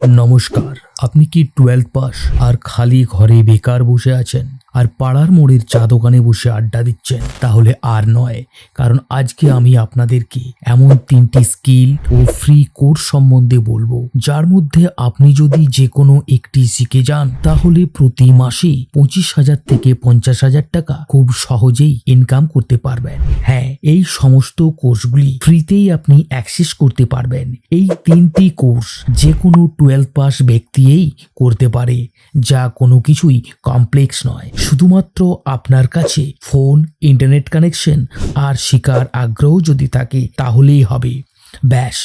নমস্কার। আপনি কি 12th পাস আর খালি ঘরে বেকার বসে আছেন আর পাড়ার মোড়ের চা দোকানে বসে আড্ডা দিচ্ছেন? তাহলে আর নয়, কারণ আজকে আমি আপনাদেরকে এমন 3টি স্কিল ও ফ্রি কোর্স সম্বন্ধে বলবো, যার মধ্যে আপনি যদি যে কোনো একটি শিখে যান তাহলে প্রতি মাসে 25,000 থেকে 50,000 টাকা খুব সহজেই ইনকাম করতে পারবেন। হ্যাঁ, এই সমস্ত কোর্সগুলি ফ্রিতেই আপনি অ্যাক্সেস করতে পারবেন। এই 3টি কোর্স যে কোনো 12th পাস ব্যক্তিই করতে পারে, যা কোনো কিছুই কমপ্লেক্স নয়। শুধুমাত্র আপনার কাছে ফোন, ইন্টারনেট কানেকশন আর শেখার আগ্রহ যদি থাকে তাহলেই হবে। ব্যাস,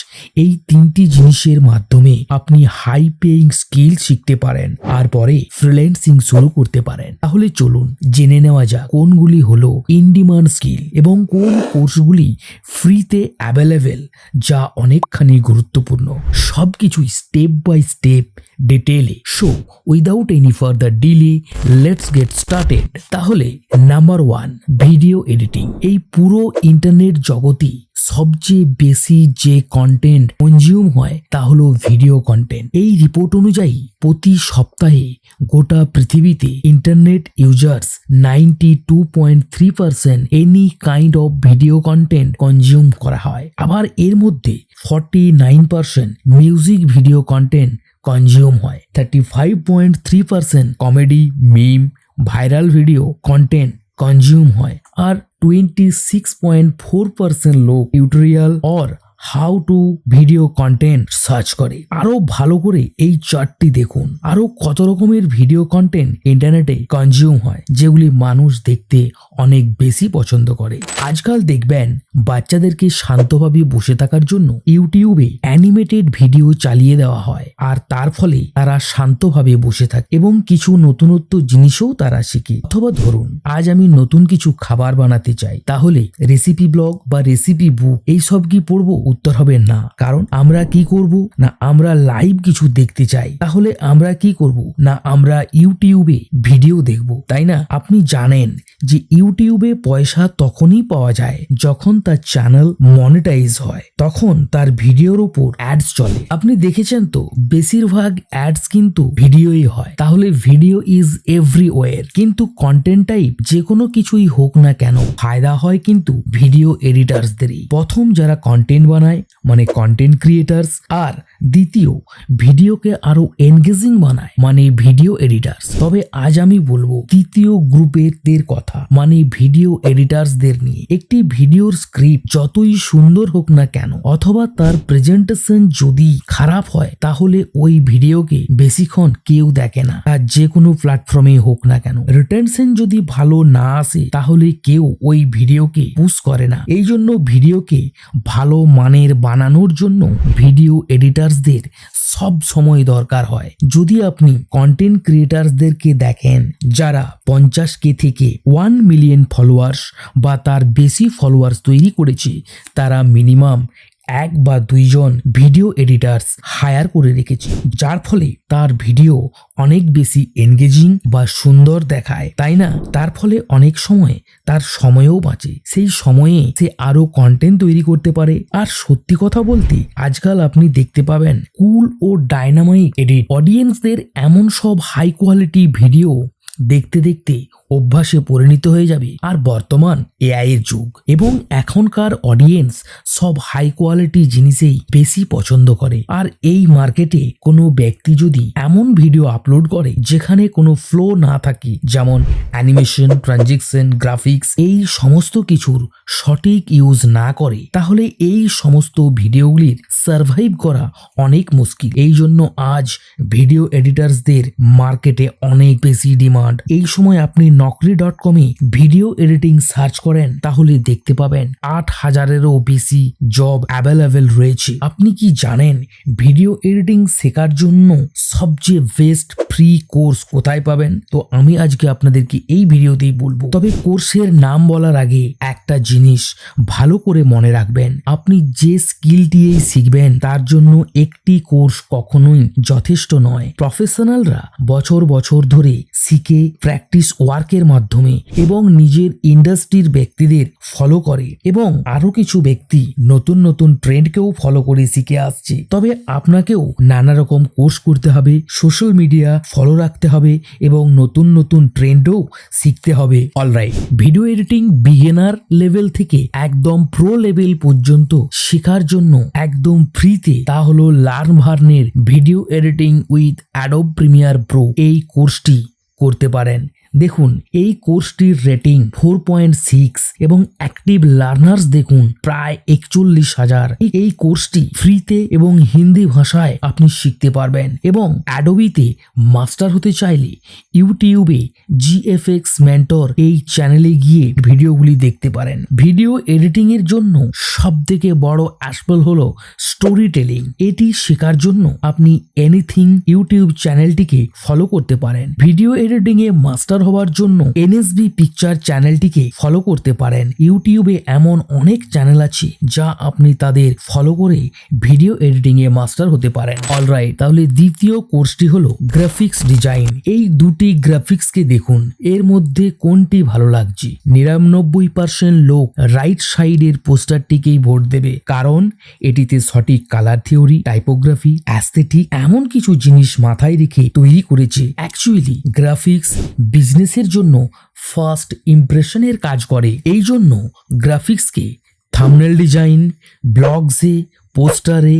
এই 3টি জিনিসের মাধ্যমে আপনি হাই পেইং স্কিল শিখতে পারেন আর পরে ফ্রিল্যান্সিং শুরু করতে পারেন। তাহলে চলুন জেনে নেওয়া যাক কোনগুলি হলো ইন ডিমান্ড স্কিল এবং কোন কোর্সগুলি ফ্রিতে অ্যাভেলেবেল, যা অনেকখানি গুরুত্বপূর্ণ। সবকিছুই স্টেপ বাই স্টেপ ডিটেইলে। So without any further delay let's get started. তাহলে নাম্বার 1, ভিডিও এডিটিং। এই পুরো ইন্টারনেট জগতে সবচেয়ে বেশি যে কন্টেন্ট কনজিউম হয় তা হলো ভিডিও কন্টেন্ট। এই রিপোর্ট অনুযায়ী প্রতি সপ্তাহে গোটা পৃথিবীতে internet users 92.3% any kind of video content consume করা হয়। আবার এর মধ্যে 49% মিউজিক ভিডিও কন্টেন্ট কনজিউম হয়, 35.3% কমেডি, মিম, ভাইরাল ভিডিও কন্টেন্ট কনজিউম হয়, আর 26.4% লোক tutorial or how to video content search করে। আরো ভালো করে এই চার্টটি দেখুন, আরো কত রকমের ভিডিও কন্টেন্ট ইন্টারনেটে কনজিউম হয়, যেগুলি মানুষ দেখতে অনেক বেশি পছন্দ করে। আজকাল দেখবেন বাচ্চাদেরকে শান্তভাবে বসে থাকার জন্য ইউটিউবে অ্যানিমেটেড ভিডিও চালিয়ে দেওয়া হয়, আর তার ফলে তারা শান্তভাবে বসে থাকে এবং কিছু নতুনত্ব জিনিসও তারা শিখে। অথবা ধরুন আজ আমি নতুন কিছু খাবার বানাতে চাই, তাহলে রেসিপি ব্লগ বা রেসিপি বুক এইসব কি পড়বো? উত্তর হবে না। কারণ আমরা কি করব না, আমরা লাইভ কিছু দেখতে চাই। তাহলে আমরা কি করব না, আমরা ইউটিউবে ভিডিও দেখব, তাই না? আপনি জানেন যে ইউটিউবে পয়সা তখনই পাওয়া যায় যখন তার চ্যানেল মনিটাইজ হয়, তখন তার ভিডিওর উপর অ্যাডস চলে। আপনি দেখেছেন তো, বেশিরভাগ অ্যাডস কিন্তু ভিডিওই হয়। তাহলে ভিডিও ইজ এভরিওয়্যার। কিন্তু কন্টেন্ট টাইপ যে কোনো কিছুই হোক না কেন, ফায়দা হয় কিন্তু ভিডিও এডিটার্সদেরই। প্রথম যারা কন্টেন্ট বানায় মানে কন্টেন্ট ক্রিয়েটার্স, আর দ্বিতীয় ভিডিওকে আরো এনগেজিং বানায় মানে ভিডিও এডিটার্স। তবে আজ আমি বলবো তৃতীয় গ্রুপের কথা, মানে ভিডিও এডিটার্সদের নিয়ে। একটি ভিডিওর স্ক্রিপ্ট যতই সুন্দর হোক না কেন অথবা তার প্রেজেন্টেশন যদি খারাপ হয়, তাহলে ওই ভিডিওকে বেশিক্ষণ কেউ দেখে না, আর যে কোনো প্ল্যাটফর্মে হোক না কেন। রিটেনশন যদি ভালো না আসে তাহলে কেউ ওই ভিডিওকে পুশ করে না। এই জন্য ভিডিওকে ভালো মানের বানানোর জন্য ভিডিও এডিটার্সদের সব সময় দরকার হয়। যদি আপনি কন্টেন্ট ক্রিয়েটার্সদেরকে দেখেন যারা 50K থেকে 1 মিলিয়ন ফলোয়ার্স বা তার বেশি ফলোয়ার্স তৈরি করেছে, তারা মিনিমাম 1 বা 2 জন ভিডিও এডিটার্স হায়ার করে রেখেছে, যার ফলে তার ভিডিও অনেক বেশি এনগেজিং বা সুন্দর দেখায়, তাই না? তার ফলে অনেক সময় তার সময়ও বাঁচে। সেই সময়ে সে আরো কন্টেন্ট তৈরি করতে পারে। আর সত্যি কথা বলতে আজকাল আপনি দেখতে পাবেন কুল ও ডাইনামাইট এডিট অডিয়েন্সদের এমন সব হাই কোয়ালিটি ভিডিও দেখতে দেখতে অভ্যাসে পরিণত হয়ে যাবে। আর বর্তমান এআই এর যুগ এবং এখনকার অডিয়েন্স সব হাই কোয়ালিটি জিনিসেই বেশি পছন্দ করে। আর এই মার্কেটে কোনো ব্যক্তি যদি এমন ভিডিও আপলোড করে যেখানে কোনো ফ্লো না থাকে, যেমন অ্যানিমেশন, ট্রানজিকশন, গ্রাফিক্স, এই সমস্ত কিছুর সঠিক ইউজ না করে, তাহলে এই সমস্ত ভিডিওগুলির সার্ভাইভ করা অনেক মুশকিল। এই জন্য আজ ভিডিও এডিটার্সদের মার্কেটে অনেক বেশি ডিমান্ড। এই সময় আপনি naukri.com-এ ভিডিও এডিটিং সার্চ করেন, তাহলে দেখতে পাবেন 8,000-এরও বেশি জব অ্যাভেলেবেল রয়েছে। আপনি কি জানেন ভিডিও এডিটিং শেখার জন্য সবচেয়ে বেস্ট ফ্রি কোর্স কোথায় পাবেন, তো আমি আজকে আপনাদেরকে এই ভিডিওতেই বলবো। তবে কোর্সের নাম বলার আগে একটা জিনিস ভালো করে মনে রাখবেন, আপনি যে স্কিল দিয়েই শিখবেন তার জন্য একটি কোর্স কখনোই যথেষ্ট নয়। প্রফেশনালরা বছর বছর ধরে শিখে প্র্যাকটিস ওয়ার্কের মাধ্যমে এবং নিজের ইন্ডাস্ট্রির ব্যক্তিদের ফলো করে এবং আরো কিছু ব্যক্তি নতুন নতুন ট্রেন্ডকেও ফলো করে শিখে আসছে। তবে আপনাকেও নানা রকম কোর্স করতে হবে, সোশ্যাল মিডিয়া ফলো রাখতে হবে এবং নতুন নতুন ট্রেন্ডও শিখতে হবে। Alright, video editing beginner level থেকে একদম প্রো লেভেল পর্যন্ত শেখার জন্য একদম ফ্রিতে, তা হলো লার্নভার্নের video editing with Adobe Premiere Pro এই কোর্সটি করতে পারেন। দেখুন, এই কোর্সটির রেটিং 4.6 এবং অ্যাক্টিভ লার্নার্স দেখুন প্রায় 41,000। এই কোর্সটি ফ্রিতে এবং হিন্দি ভাষায় আপনি শিখতে পারবেন এবং অ্যাডোবিতে মাস্টার হতে চাইলে ইউটিউবে GFX মেন্টর এই চ্যানেলে গিয়ে ভিডিওগুলি দেখতে পারেন। ভিডিও এডিটিং এর জন্য সবথেকে বড় অ্যাসপেল হলো স্টোরি টেলিং। এটি শেখার জন্য আপনি এনিথিং ইউটিউব চ্যানেলটিকে ফলো করতে পারেন। ভিডিও এডিটিং এ মাস্টার হওয়ার জন্য NSB পিকচার চ্যানেলটিকে ফলো করতে পারেন। ইউটিউবে এমন অনেক চ্যানেল আছে যা আপনি তাদের ফলো করে ভিডিও এডিটিং এ মাস্টার হতে পারেন। অলরাইট, তাহলে দ্বিতীয় কোর্সটি হলো গ্রাফিক্স ডিজাইন। এই দুটি গ্রাফিক্সকে দেখুন, এর মধ্যে কোনটি ভালো লাগছে? 99% লোক রাইট সাইডের পোস্টারটিকেই ভোট দেবে, কারণ এটিতে সঠিক কালার থিওরি, টাইপোগ্রাফি, অ্যাস্থেটিক এমন কিছু জিনিস মাথায় রেখে তৈরি করেছে। অ্যাকচুয়ালি গ্রাফিক্স বিজনেসের জন্য ফার্স্ট ইমপ্রেশনের কাজ করে। এই জন্য গ্রাফিক্সকে থাম্বনেল ডিজাইন, ব্লগসে, পোস্টারে,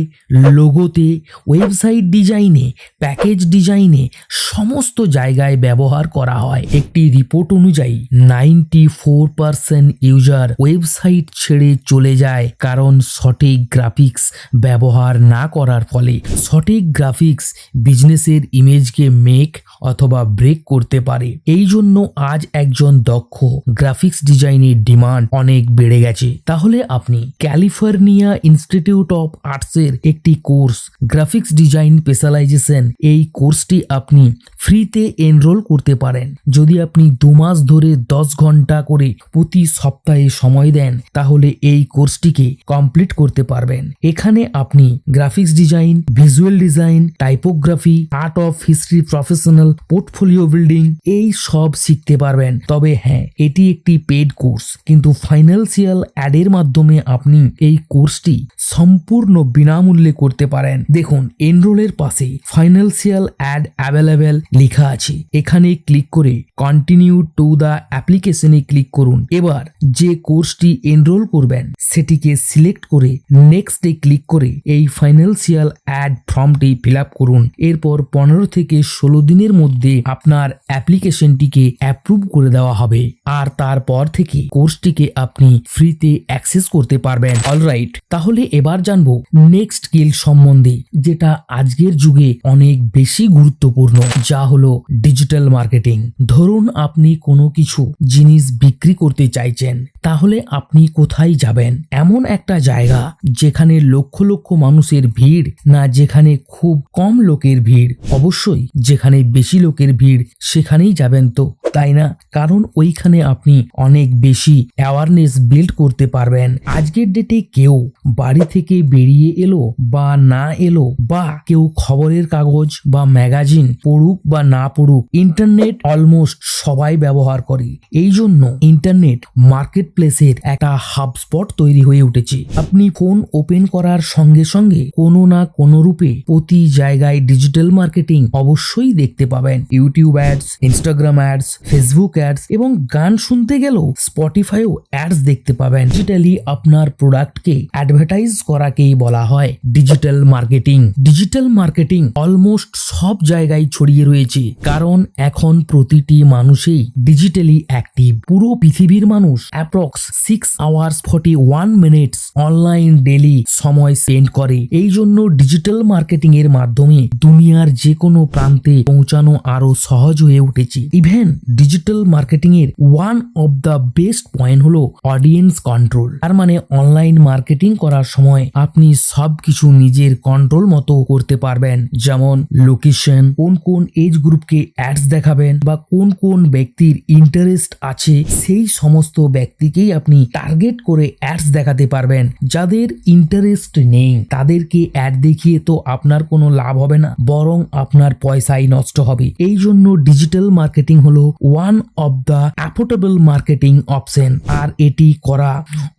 লোগোতে, ওয়েবসাইট ডিজাইনে, প্যাকেজ ডিজাইনে সমস্ত জায়গায় ব্যবহার করা হয়। একটি রিপোর্ট অনুযায়ী 94% ইউজার ওয়েবসাইট ছেড়ে চলে যায়, কারণ সঠিক গ্রাফিক্স ব্যবহার না করার ফলে। সঠিক গ্রাফিক্স বিজনেসের ইমেজকে মেক অথবা ব্রেক করতে পারে। এই জন্য আজ একজন দক্ষ গ্রাফিক্স ডিজাইনের ডিমান্ড অনেক বেড়ে গেছে। তাহলে আপনি ক্যালিফোর্নিয়া ইনস্টিটিউট অফ আর্টসের একটি কোর্স গ্রাফিক্স ডিজাইন স্পেশালাইজেশন, এই কোর্সটি আপনি ফ্রিতে এনরোল করতে পারেন। যদি আপনি 2 মাস ধরে 10 ঘন্টা করে প্রতি সপ্তাহে সময় দেন, তাহলে এই কোর্সটিকে কমপ্লিট করতে পারবেন। এখানে আপনি graphics design, visual design, typography, art of history, professional portfolio building এই সব শিখতে পারবেন। তবে হ্যাঁ, এটি একটি পেড কোর্স, কিন্তু ফাইন্যান্সিয়াল অ্যাডের মাধ্যমে আপনি এই কোর্সটি সম্পূর্ণ বিনামূল্যে করতে পারেন। দেখুন, এনরোলের পাশে ফাইন্যান্সিয়াল অ্যাড অ্যাভেলেবেল লেখা আছে। এখানে ক্লিক করে কন্টিনিউ টু দ্য অ্যাপ্লিকেশনে ক্লিক করুন। এবার যে কোর্সটি এনরোল করবেন সেটিকে সিলেক্ট করে নেক্সটে ক্লিক করে এই ফাইন্যান্সিয়াল অ্যাড ফর্মটি ফিল আপ করুন। এরপর 15 থেকে 16 দিনের মধ্যে আপনার অ্যাপ্লিকেশনটিকে অ্যাপ্রুভ করে দেওয়া হবে, আর তারপর থেকে কোর্সটিকে আপনি ফ্রিতে অ্যাক্সেস করতে পারবেন। অলরাইট, তাহলে এবার জানবো নেক্সট স্কিল সম্বন্ধে, যেটা আজকের যুগে অনেক বেশি গুরুত্বপূর্ণ, যা হলো ডিজিটাল মার্কেটিং। ধরুন আপনি কোনো কিছু জিনিস বিক্রি করতে চাইছেন, তাহলে আপনি কোথায় যাবেন? এমন একটা জায়গা যেখানে লক্ষ লক্ষ মানুষের ভিড়, না যেখানে খুব কম লোকের ভিড়? অবশ্যই যেখানে বেশি লোকের ভিড় সেখানেই যাবেন, তো তাই না? কারণ ওইখানে আপনি অনেক বেশি অ্যাওয়ারনেস বিল্ড করতে পারবেন। আজকের ডেটে কেউ বাড়ি থেকে বেরিয়ে এলো বা না এলো, বা কেউ খবরের কাগজ বা ম্যাগাজিন পড়ুক বা না পড়ুক, ইন্টারনেট অলমোস্ট সবাই ব্যবহার করে। এই জন্য ইন্টারনেট মার্কেট প্লেসের একটা হাব স্পট তৈরি হয়ে উঠেছে। আপনি ফোন ওপেন করার সঙ্গে সঙ্গে কোনো না কোনো রূপে প্রতি জায়গায় ডিজিটাল মার্কেটিং অবশ্যই দেখতে পাবেন। YouTube ads, Instagram ads, Facebook ads এবং গান শুনতে গেলেও স্পটিফাইও অ্যাডস দেখতে পাবেন। ডিজিটালি আপনার প্রোডাক্টকে অ্যাডভার্টাইজ করাকেই বলা হয় digital marketing. Digital marketing almost সব জায়গায় ছড়িয়ে রয়েছে, কারণ এখন প্রতিটি মানুষই ডিজিটালি অ্যাক্টিভ। পুরো পৃথিবীর মানুষ approx 6 hours 41 minutes online daily সময় স্পেন্ড করে। এই জন্য ডিজিটাল মার্কেটিং এর মাধ্যমে দুনিয়ার যে কোনো প্রান্তে পৌঁছানো আরো সহজ হয়ে উঠেছে। ইভেন ডিজিটাল মার্কেটিং এর one of the best point হলো অডিয়েন্স কন্ট্রোল। তার মানে অনলাইন মার্কেটিং করার সময় আপনি সবকিছু নিজের কন্ট্রোল মতো করতে পারবেন, যেমন লোকেশন, কোন কোন এজ গ্রুপকে অ্যাডস দেখাবেন বা কোন কোন ব্যক্তির ইন্টারেস্ট আছে সেই সমস্ত ব্যক্তিকেই আপনি টার্গেট করে অ্যাডস দেখাতে পারবেন। যাদের ইন্টারেস্ট নেই তাদেরকে অ্যাড দেখিয়ে তো আপনার কোনো লাভ হবে না, বরং আপনার পয়সাই নষ্ট হবে। এই জন্য ডিজিটাল মার্কেটিং হলো one of the affordable marketing option. আর এটি করা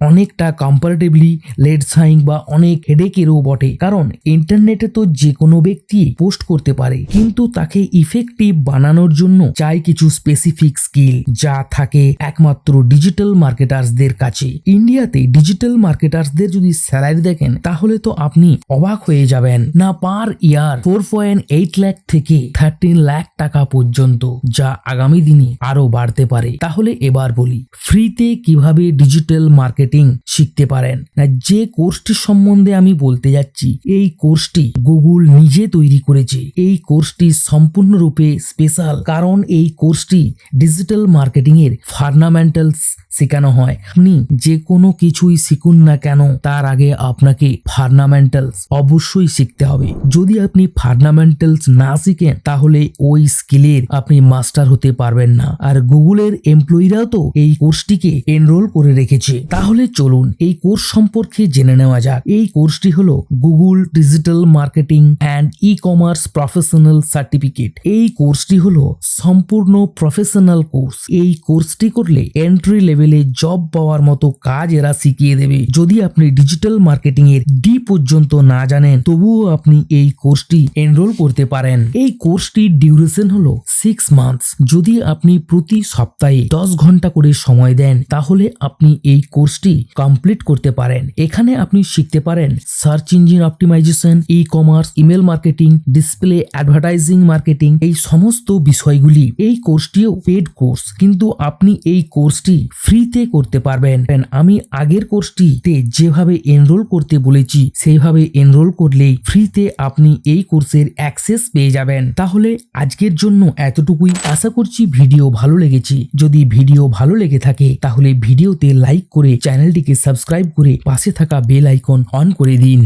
অনেকটা কম্পারেটিভলি লেটসাইং বা অনেক হেডেকেরও বটে, কারণ ইন্টারনেটে তো যে কোনো ব্যক্তি পোস্ট করতে পারে, কিন্তু তাকে ইফেক্টিভ বানানোর জন্য চাই কিছু স্পেসিফিক স্কিল, যা থাকে একমাত্র ডিজিটাল মার্কেটার্সদের কাছে। ইন্ডিয়াতে ডিজিটাল মার্কেটার্সদের যদি স্যালারি দেখেন তাহলে তো আপনি অবাক হয়ে যাবেন। না পার ইয়ার 4.8 লাখ থেকে 13 লাখ টাকা পর্যন্ত, যা আগামী দিনে আরো বাড়তে পারে। তাহলে এবার বলি ফ্রিতে কিভাবে ডিজিটাল মার্কেটিং শিখতে পারেন। না, যে কোর্সটি সম্বন্ধে আমি বলতে যাচ্ছি এই কোর্সটি গুগল নিজে তৈরি করেছে। এই কোর্সটি সম্পূর্ণরূপে স্পেশাল, কারণ এই কোর্সটি ডিজিটাল মার্কেটিং এর ফান্ডামেন্টালস শেখানো হয়। আপনি যে কোনো কিছুই শিখুন না কেন তার আগে আপনাকে ফান্ডামেন্টালস অবশ্যই শিখতে হবে। যদি আপনি ফান্ডামেন্টালস না শিখেন তাহলে ওই স্কিলের আপনি মাস্টার হতে পারবেন না। আর গুগলের এমপ্লয়িরাও তো এই কোর্সটিকে এনরোল করে রেখেছে। তাহলে চলুন এই কোর্স সম্পর্কে জেনে নেওয়া যাক। এই কোর্সটি হলো Google digital marketing and e commerce professional certificate. এই কোর্সটি হলো সম্পূর্ণ প্রফেশনাল কোর্স। এই কোর্সটি করলে এন্ট্রি লেভেলে জব পাওয়ার মতো কাজ এরা শিখিয়ে দেবে। যদি আপনি ডিজিটাল মার্কেটিং এর ডি পর্যন্ত না জানেন তবুও আপনি এই কোর্সটি এনরোল করতে পারেন। এই কোর্সটির ডিউরেশন হলো 6 মান্থস। যদি আপনি প্রতি সপ্তাহে 10 ঘন্টা করে সময় দেন তাহলে আপনি এই কোর্সটি কমপ্লিট করতে পারেন। এখানে আপনি শিখতে পারেন search engine optimisation, e commerce, email marketing, display advertising marketing, এই সমস্ত বিষয়গুলি। এই কোর্সটিও পেড কোর্স, কিন্তু আপনি এই কোর্সটি ফ্রিতে করতে পারবেন। আমি আগের কোর্সটিতে যেভাবে এনরোল করতে বলেছি সেইভাবে এনরোল করলেই ফ্রিতে আপনি এই কোর্সের অ্যাক্সেস পেয়ে যাবেন। তাহলে আজকের জন্য এতটুকুই। আশা করছি ভিডিও ভালো লেগেছে। যদি ভিডিও ভালো লেগে থাকে তাহলে ভিডিওতে লাইক করে চ্যানেলটিকে সাবস্ক্রাইব করে পাশে থাকা বেল আইকন অন করে দিন।